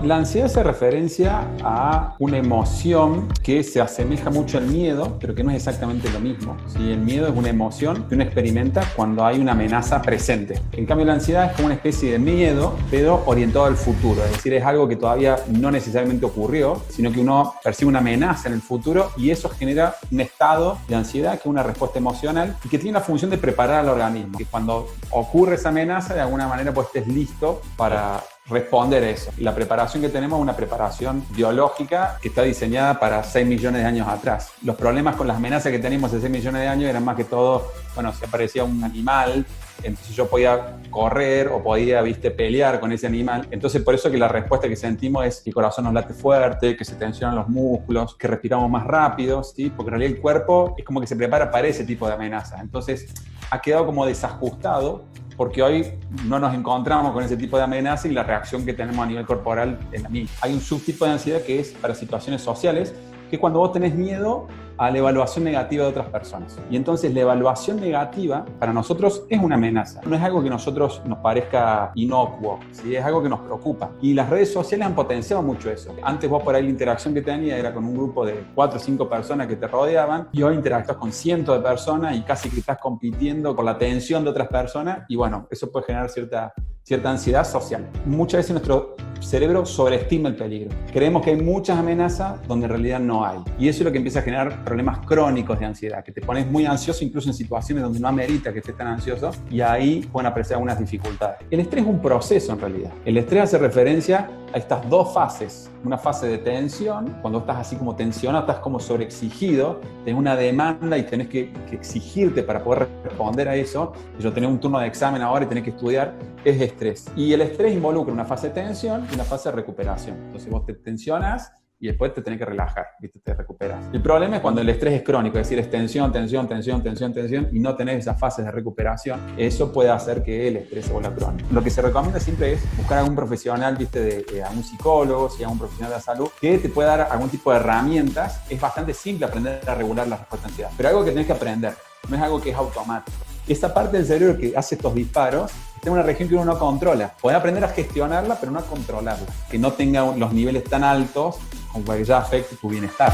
La ansiedad hace referencia a una emoción que se asemeja mucho al miedo, pero que no es exactamente lo mismo. ¿Sí? El miedo es una emoción que uno experimenta cuando hay una amenaza presente. En cambio, la ansiedad es como una especie de miedo, pero orientado al futuro. Es decir, es algo que todavía no necesariamente ocurrió, sino que uno percibe una amenaza en el futuro y eso genera un estado de ansiedad que es una respuesta emocional y que tiene la función de preparar al organismo. Que cuando ocurre esa amenaza, de alguna manera pues estés listo para responder a eso. La preparación que tenemos es una preparación biológica que está diseñada para 6 millones de años atrás. Los problemas con las amenazas que teníamos hace 6 millones de años eran más que todo, bueno, si aparecía un animal, entonces yo podía correr o podía, pelear con ese animal. Entonces, por eso que la respuesta que sentimos es que el corazón nos late fuerte, que se tensionan los músculos, que respiramos más rápido, ¿sí? Porque en realidad el cuerpo es como que se prepara para ese tipo de amenazas. Entonces, ha quedado como desajustado porque hoy no nos encontramos con ese tipo de amenaza y la reacción que tenemos a nivel corporal es la misma. Hay un subtipo de ansiedad que es para situaciones sociales, que es cuando vos tenés miedo a la evaluación negativa de otras personas. Y entonces la evaluación negativa para nosotros es una amenaza. No es algo que a nosotros nos parezca inocuo, ¿sí? Es algo que nos preocupa. Y las redes sociales han potenciado mucho eso. Antes vos por ahí la interacción que tenías era con un grupo de 4 o 5 personas que te rodeaban y hoy interactúas con cientos de personas y casi que estás compitiendo con la atención de otras personas y bueno, eso puede generar cierta ansiedad social. Muchas veces nuestro cerebro sobreestima el peligro. Creemos que hay muchas amenazas donde en realidad no hay. Y eso es lo que empieza a generar problemas crónicos de ansiedad, que te pones muy ansioso incluso en situaciones donde no amerita que estés tan ansioso y ahí pueden aparecer algunas dificultades. El estrés es un proceso en realidad. El estrés hace referencia a estas dos fases. Una fase de tensión, cuando estás así como tensionado, estás como sobreexigido, tenés una demanda y tenés que exigirte para poder responder a eso. Yo tenés un turno de examen ahora y tenés que estudiar, es estrés. Y el estrés involucra una fase de tensión y una fase de recuperación. Entonces vos te tensionas y después te tenés que relajar, te recuperas. El problema es cuando el estrés es crónico, es decir, es tensión, tensión, tensión, tensión, tensión y no tenés esas fases de recuperación. Eso puede hacer que el estrés se vuelva crónico. Lo que se recomienda siempre es buscar a algún profesional, a un psicólogo, a un profesional de la salud, que te pueda dar algún tipo de herramientas. Es bastante simple aprender a regular la respuesta a ansiedad, pero algo que tenés que aprender, no es algo que es automático. Esa parte del cerebro que hace estos disparos está en una región que uno no controla. Podés aprender a gestionarla, pero no a controlarla. Que no tenga los niveles tan altos como para que ya afecte tu bienestar.